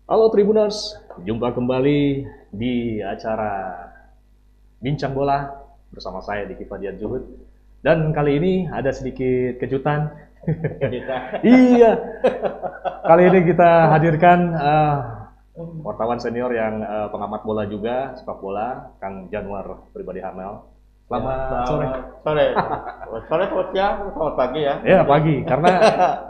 Halo Tribuners, jumpa kembali di acara Bincang Bola bersama saya Diki Fadian Juhud. Dan kali ini ada sedikit kejutan. Kita. Iya, kali ini kita hadirkan wartawan senior yang pengamat bola juga, sepak bola, Kang Januar Pribadi Hamel. Selamat sore. Sore. Sore, selamat siang, selamat pagi ya. Ya, pagi, karena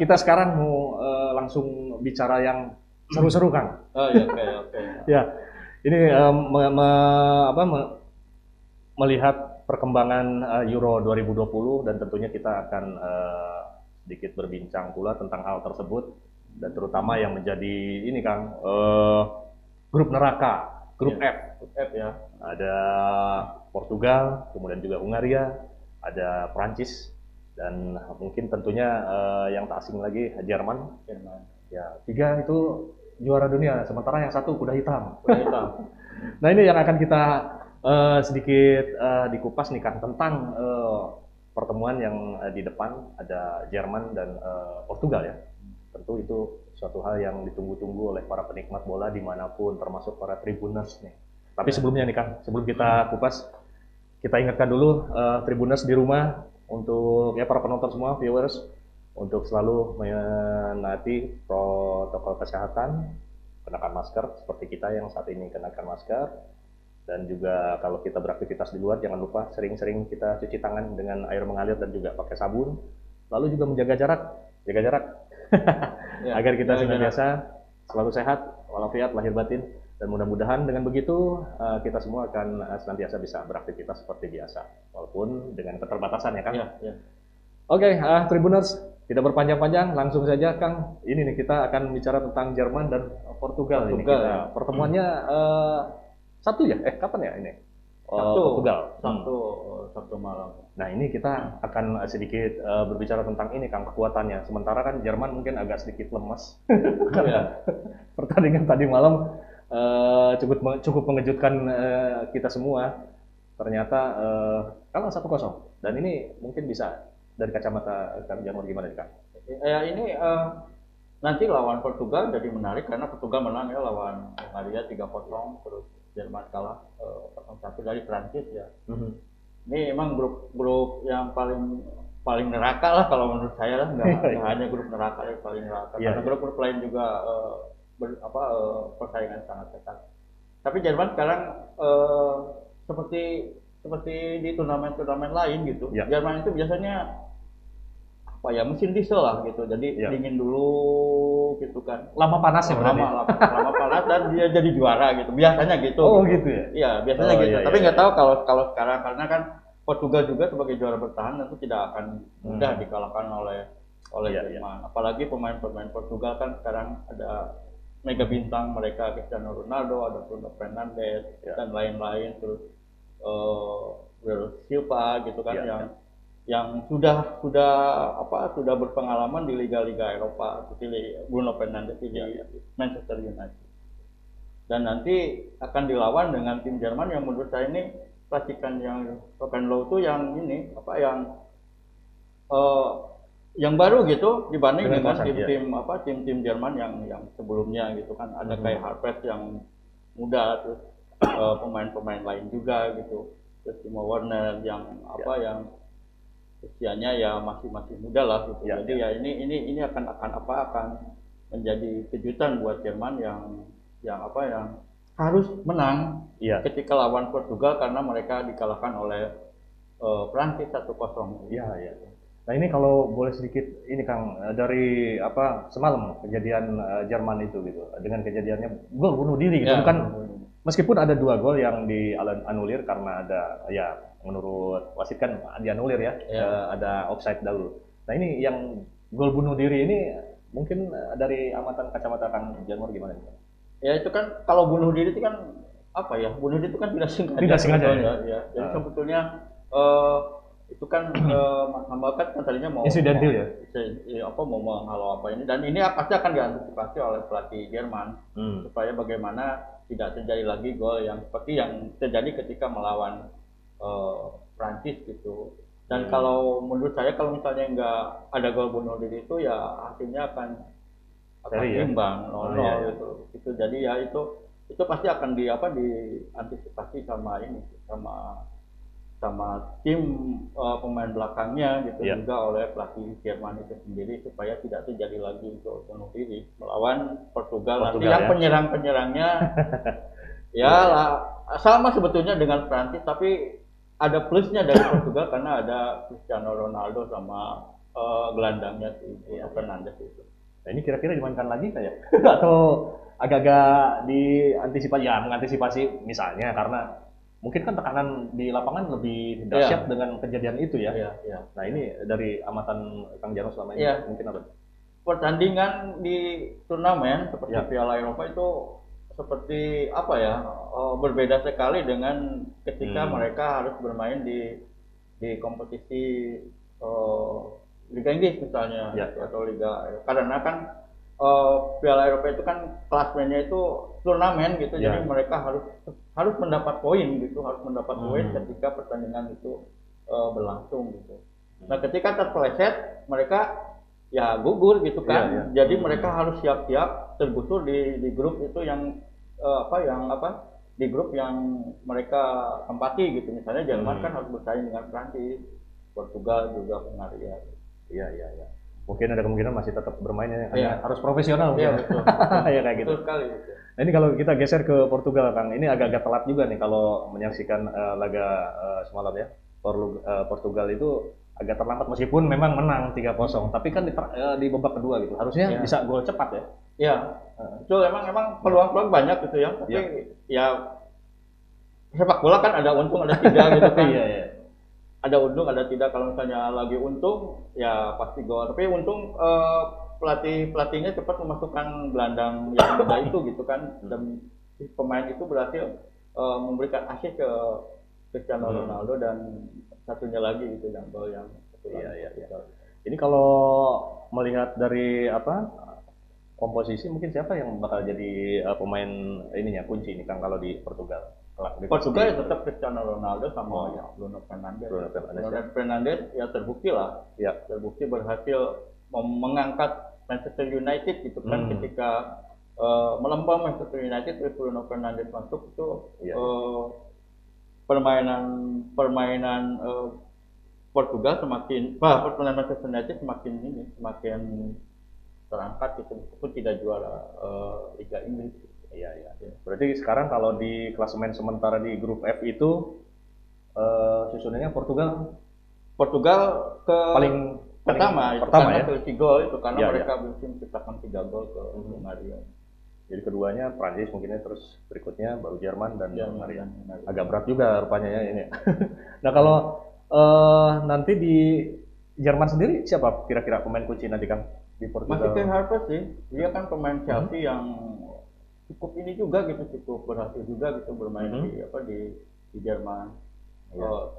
kita sekarang mau langsung bicara yang seru-seru, Kang. Oh iya, oke, oke. Ya, ini melihat perkembangan Euro 2020 dan tentunya kita akan sedikit berbincang pula tentang hal tersebut dan terutama yang menjadi ini Kang grup neraka, grup Ya, F. Grup F ya. Ada Portugal, kemudian juga Hungaria, ada Prancis dan mungkin tentunya yang tak asing lagi Jerman. Jerman. Ya, tiga itu juara dunia, sementara yang satu kuda hitam. Kuda hitam. Nah ini yang akan kita sedikit dikupas nih Kang tentang pertemuan yang di depan ada Jerman dan Portugal ya. Tentu itu suatu hal yang ditunggu-tunggu oleh para penikmat bola dimanapun termasuk para tribuners nih. Tapi sebelumnya nih Kang, sebelum kita kupas, kita ingatkan dulu tribuners di rumah untuk ya para penonton semua, viewers, untuk selalu menaati protokol kesehatan, kenakan masker seperti kita yang saat ini kenakan masker, dan juga kalau kita beraktivitas di luar jangan lupa sering-sering kita cuci tangan dengan air mengalir dan juga pakai sabun, lalu juga menjaga jarak Ya, agar kita jaga senantiasa selalu sehat walafiat lahir batin, dan mudah-mudahan dengan begitu kita semua akan senantiasa bisa beraktivitas seperti biasa walaupun dengan keterbatasan ya Kang. Ya, ya. Oke, Tribuners, tidak berpanjang-panjang, langsung saja Kang. Ini nih kita akan bicara tentang Jerman dan Portugal. Ini Portugal, kita ya. pertemuannya Sabtu ya? Kapan ya ini? Sabtu. Portugal. Sabtu malam. Nah ini kita akan sedikit berbicara tentang ini Kang, kekuatannya. Sementara kan Jerman mungkin agak sedikit lemas. Ya. Pertandingan tadi malam cukup mengejutkan kita semua. Ternyata kalah 1-0. Dan ini mungkin bisa dari kacamata Kang Januar gimana nih Kang? Ya ini nanti lawan Portugal jadi menarik karena Portugal menang ya lawan Hungaria 3-0, terus Jerman kalah 0-1 dari Prancis ya. Ini emang grup yang paling neraka lah kalau menurut saya lah, nggak hanya grup neraka yang paling neraka, karena grup-grup lain juga persaingan sangat ketat. Tapi Jerman sekarang seperti di turnamen-turnamen lain gitu. Ya. Jerman itu biasanya apa ya, mesin diesel lah gitu, jadi Ya. dingin dulu gitu kan, Lama panas ya berarti? lama panas dan dia jadi juara gitu biasanya gitu. Oh gitu ya? Iya biasanya Oh, gitu, iya, tapi iya, nggak tahu kalau sekarang, karena kan Portugal juga sebagai juara bertahan tentu tidak akan mudah dikalahkan oleh Iya, Jerman. Apalagi pemain-pemain Portugal kan sekarang ada mega bintang mereka, Cristiano Ronaldo, ada Bruno Fernandes dan lain-lain, terus Will Silva gitu kan, yang sudah berpengalaman di liga-liga Eropa, seperti Bruno Fernandes di Manchester United. Dan nanti akan dilawan dengan tim Jerman yang menurut saya ini racikan yang rock and roll itu yang ini yang baru gitu dibanding dengan tim-tim Jerman yang sebelumnya gitu kan, ada kayak Harvard yang muda, terus pemain-pemain lain juga gitu, terus Timo Werner yang yang usianya ya masih muda lah gitu. Jadi ya ini akan menjadi kejutan buat Jerman yang harus menang ketika lawan Portugal, karena mereka dikalahkan oleh Prancis 1-0. Iya. Nah ini kalau boleh sedikit ini Kang, dari semalam kejadian Jerman itu gitu, dengan kejadiannya gol bunuh diri gitu kan, meskipun ada 2 gol yang dianulir karena ada menurut wasit kan dianulir ya, ada offside dahulu. Nah ini yang gol bunuh diri ini mungkin dari amatan kacamata Kang Januar gimana? Ya itu kan kalau bunuh diri itu kan bunuh diri itu kan tidak sengaja. Tidak sengaja ya. Jadi sebetulnya itu kan Mas Hamba kan tadinya mau insidentil ya. Mau menghalau ini, dan ini pasti akan diantisipasi oleh pelatih Jerman supaya bagaimana tidak terjadi lagi gol yang seperti yang terjadi ketika melawan Prancis gitu. Dan kalau menurut saya, kalau misalnya nggak ada gol bunuh diri itu ya hasilnya Seri ya? imbang Oh, 0-0 iya, iya. gitu. Itu jadi ya itu pasti akan diantisipasi sama ini sama sama tim pemain belakangnya gitu Iya. juga oleh pelatih Jerman itu sendiri supaya tidak terjadi lagi gol bunuh diri melawan Portugal. Nanti Portugal yang ya? penyerang-penyerangnya ya Iya, iya. lah sama sebetulnya dengan Prancis tapi ada plusnya dari Portugal karena ada Cristiano Ronaldo sama gelandangnya si Bruno Iya, iya. Fernandes itu. Nah, ini kira-kira dimainkan lagi nggak ya? Atau agak-agak diantisipasi, ya mengantisipasi misalnya karena mungkin kan tekanan di lapangan lebih dahsyat Iya. dengan kejadian itu ya. Iya, iya. Nah ini dari amatan Kang Jarno selama ini Iya. mungkin apa? Pertandingan di turnamen seperti Ya. Piala Eropa itu seperti apa ya berbeda sekali dengan ketika mereka harus bermain di kompetisi Liga Inggris misalnya Ya. atau Liga karena kan Piala Eropa itu kan klasmennya itu turnamen gitu Ya. jadi mereka harus mendapat poin gitu harus mendapat poin ketika pertandingan itu berlangsung gitu. Nah ketika terpeleset mereka ya gugur gitu kan. Iya, iya. Jadi mereka harus siap-siap tergusur di grup itu yang di grup yang mereka tempati gitu. Misalnya Jerman kan harus bersaing dengan Prancis, Portugal juga Hungaria. Iya, iya, iya. Mungkin ada kemungkinan masih tetap bermain ya, hanya Iya. harus profesional Iya mungkin. betul. Ya kayak gitu. Betul sekali gitu. Nah ini kalau kita geser ke Portugal, Kang, ini agak-agak telat juga nih kalau menyaksikan laga semalam ya. Portugal itu agak terlambat meskipun memang menang 3-0, tapi kan di babak kedua gitu. Harusnya Iya. bisa gol cepat ya. Iya. Betul emang peluang-peluang banyak gitu ya. Tapi ya sepak bola kan ada untung ada tidak gitu kan. Iya, iya. Ada untung ada tidak kalau misalnya lagi untung ya pasti gol tapi untung pelatihnya cepat memasukkan gelandang yang muda itu gitu kan dan si pemain itu berhasil memberikan assist ke Cristiano Ronaldo dan satunya lagi gitu yang gol yang Iya, iya, iya. Ini kalau melihat dari komposisi mungkin siapa yang bakal jadi pemain ininya kunci nih Kang kalau di Portugal? Portugal ya tetap Cristiano Ronaldo sama ya Bruno Fernandes. Bruno Fernandes, Bruno Fernandes ya terbukti lah. Ya. Terbukti berhasil mengangkat Manchester United gitu kan ketika melempar Manchester United terus Bruno Fernandes masuk itu permainan Portugal permainan Manchester United semakin terangkat gitu meskipun tidak juara Liga Inggris. Iya, iya. Berarti sekarang kalau di klasemen sementara di grup F itu susunannya Portugal paling pertama ya. selisih gol itu karena Ya, mereka bisa menciptakan 3 gol ke Hungaria. Jadi keduanya Prancis mungkinnya terus berikutnya baru Jerman dan Hungaria. Hungaria. Agak berat juga rupanya ya ini. Nah kalau nanti di Jerman sendiri siapa kira-kira pemain kunci nanti Kang di Portugal? Masih Kai Havertz sih, dia kan pemain Chelsea yang cukup ini juga gitu cukup berhasil juga gitu bermain di Jerman.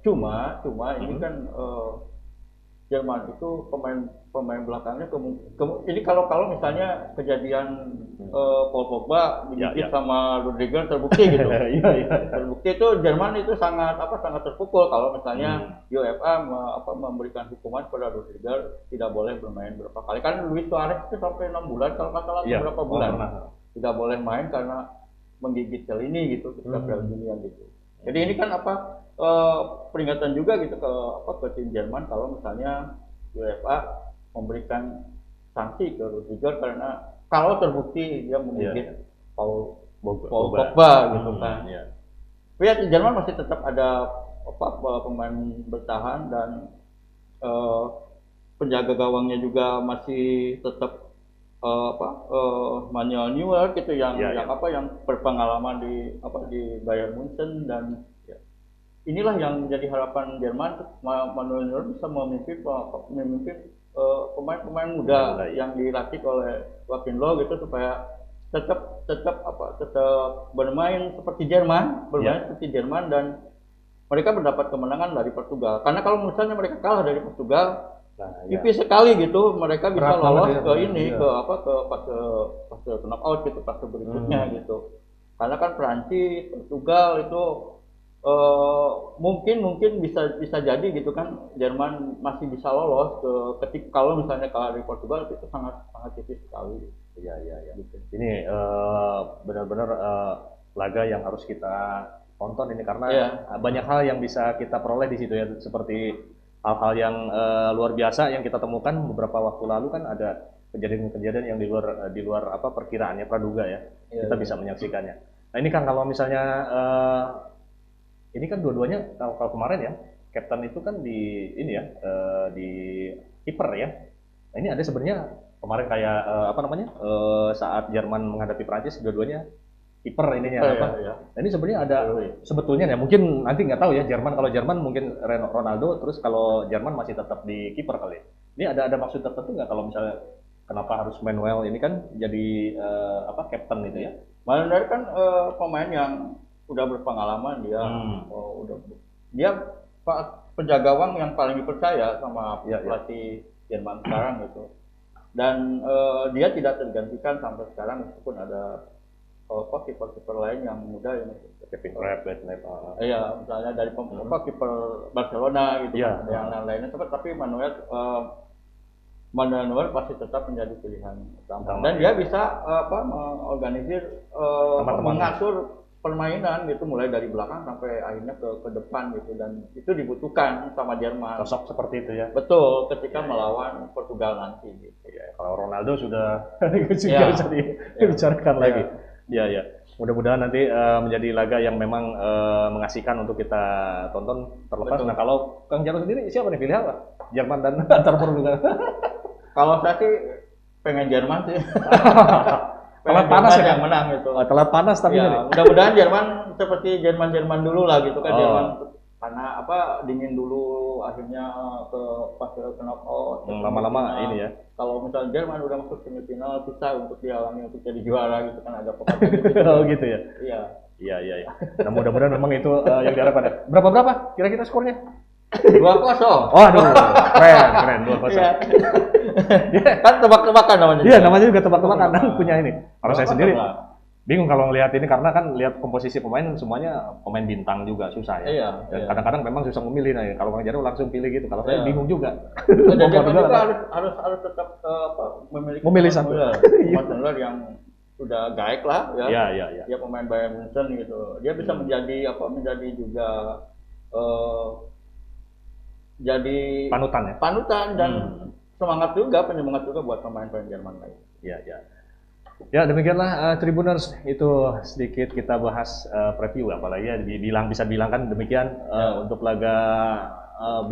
Cuma ini kan Jerman itu pemain belakangnya ini kalau misalnya kejadian Paul Pogba digigit sama Rudiger terbukti gitu. Terbukti itu Jerman itu sangat terpukul kalau misalnya UEFA memberikan hukuman pada Rudiger tidak boleh bermain berapa kali. Kan Luis Suarez itu sampai 6 bulan kalau nggak salah beberapa bulan. Tidak boleh main karena menggigit sel ini gitu ketika Piala Dunia gitu. Jadi ini kan peringatan juga gitu ke tim Jerman kalau misalnya UEFA memberikan sanksi ke Rudiger karena kalau terbukti dia menggigit Paul Pogba gitu kan. Tapi ya Jerman masih tetap ada pemain bertahan dan penjaga gawangnya juga masih tetap Manuel Neuer gitu yang berpengalaman di Bayern Munchen dan inilah yang menjadi harapan Jerman Manuel Neuer bisa memimpin pemain-pemain muda yang dilatih oleh Joachim Löw gitu supaya tetap bermain seperti Jerman dan mereka mendapat kemenangan dari Portugal karena kalau misalnya mereka kalah dari Portugal tipis sekali gitu mereka bisa lolos ke fase knockout gitu fase berikutnya gitu karena kan Prancis Portugal itu mungkin bisa jadi gitu kan Jerman masih bisa lolos ketika kalau misalnya kalah dari Portugal itu sangat tipis sekali. Iya, iya, iya. Gitu. Ini benar-benar laga yang harus kita tonton ini karena Iya. banyak hal yang bisa kita peroleh di situ ya, seperti hal-hal yang luar biasa yang kita temukan beberapa waktu lalu kan ada kejadian-kejadian yang di luar apa perkiraannya praduga ya. Iya, Kita iya. bisa menyaksikannya. Nah, ini kan kalau misalnya ini kan dua-duanya kalau kemarin ya, Captain itu kan di ini ya di kiper ya. Nah, ini ada sebenarnya kemarin kayak apa namanya saat Jerman menghadapi Prancis dua-duanya kiper ininya Oh, apa? iya, iya. Nah, ini sebenarnya ada sebetulnya ya mungkin nanti nggak tahu ya Jerman kalau Jerman mungkin Ronaldo terus kalau Jerman masih tetap di kiper kali. Ini ada maksud tertentu nggak kalau misalnya kenapa harus Manuel ini kan jadi apa Captain itu ya? Manuel kan pemain yang udah berpengalaman, dia dia penjaga gawang yang paling dipercaya sama Iya, iya. pelatih Jerman sekarang gitu. Dan dia tidak tergantikan sampai sekarang meskipun ada kiper-kiper lain yang muda yang Kevin Trapp, iya, misalnya dari kiper Barcelona gitu, Iya. ada yang lainnya, tapi Manuel pasti tetap menjadi pilihan utama. Dan dia bisa mengorganisir, Teman-teman. mengatur permainan gitu mulai dari belakang sampai akhirnya ke depan gitu, dan itu dibutuhkan sama Jerman. Sosok seperti itu ya. Betul, ketika melawan Portugal nanti gitu. Ya, kalau Ronaldo sudah Ya. bisa dibicarakan lagi. Iya, ya. Mudah-mudahan nanti menjadi laga yang memang mengasihkan untuk kita tonton terlepas. Betul. Nah, kalau Kang Jarod sendiri siapa nih pilih apa? Jerman dan antar Portugal. Kalau saya sih pengen Jerman sih. Telat Pengen panas Jerman ya, yang menang gitu. Telat panas tapi Ya, ini. mudah-mudahan Jerman seperti Jerman dulu lah gitu kan. Oh. Jerman karena dingin dulu akhirnya ke pas ke knockout. Lama-lama ini ya. Kalau misalnya Jerman udah masuk semifinal susah untuk dihalangi untuk jadi juara gitu kan, ada pepatah gitu. Oh gitu ya. Iya. Iya. Nah, mudah-mudahan memang itu yang diharapkan. Berapa kira-kira skornya? 2-0. Oh, aduh, keren 2-0. Iya. Kan tebak-tebakan namanya. Iya, namanya juga tebak-tebakan punya ini. Kalau saya sendiri Tebak-tebakan. bingung kalau ngelihat ini karena kan lihat komposisi pemain semuanya pemain bintang juga susah ya. Iya, Dan iya. kadang-kadang memang susah memilih. Nah, kalau Kang Jarod langsung pilih gitu. Kalau saya Iya. bingung juga. Dan Jerman Portugal juga apa? harus tetap memiliki Memilih satu. Manuel yang sudah gaek lah ya. Iya. Dia pemain Bayern Munchen gitu. Dia bisa menjadi juga jadi Panutan ya. panutan dan penyemangat juga buat pemain-pemain Jerman lain. Iya. Ya, demikianlah Tribuners, itu sedikit kita bahas preview, apalagi ya bisa bilang kan demikian untuk laga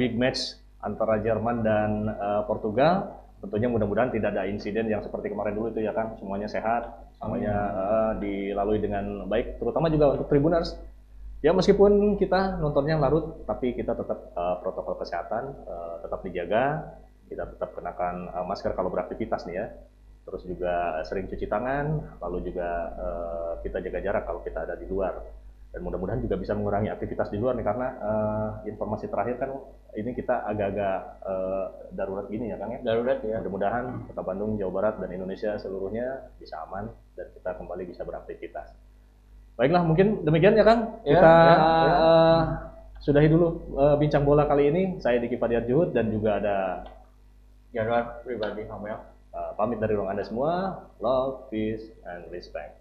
big match antara Jerman dan Portugal. Tentunya mudah-mudahan tidak ada insiden yang seperti kemarin dulu itu ya kan, semuanya sehat, semuanya dilalui dengan baik, terutama juga untuk Tribuners. Ya meskipun kita nontonnya larut, tapi kita tetap protokol kesehatan tetap dijaga, kita tetap kenakan masker kalau beraktivitas nih ya. Terus juga sering cuci tangan, lalu juga kita jaga jarak kalau kita ada di luar. Dan mudah-mudahan juga bisa mengurangi aktivitas di luar nih, karena informasi terakhir kan ini kita agak-agak darurat gini ya Kang ya. Darurat ya. Mudah-mudahan Kota Bandung, Jawa Barat, dan Indonesia seluruhnya bisa aman dan kita kembali bisa beraktivitas. Baiklah, mungkin demikian ya Kang. Ya, Kita ya. sudahi dulu bincang bola kali ini. Saya Diki Fadiar Juhud dan juga ada Jarod pribadi Hamel. pamit dari ruang Anda semua. Love, peace, and respect.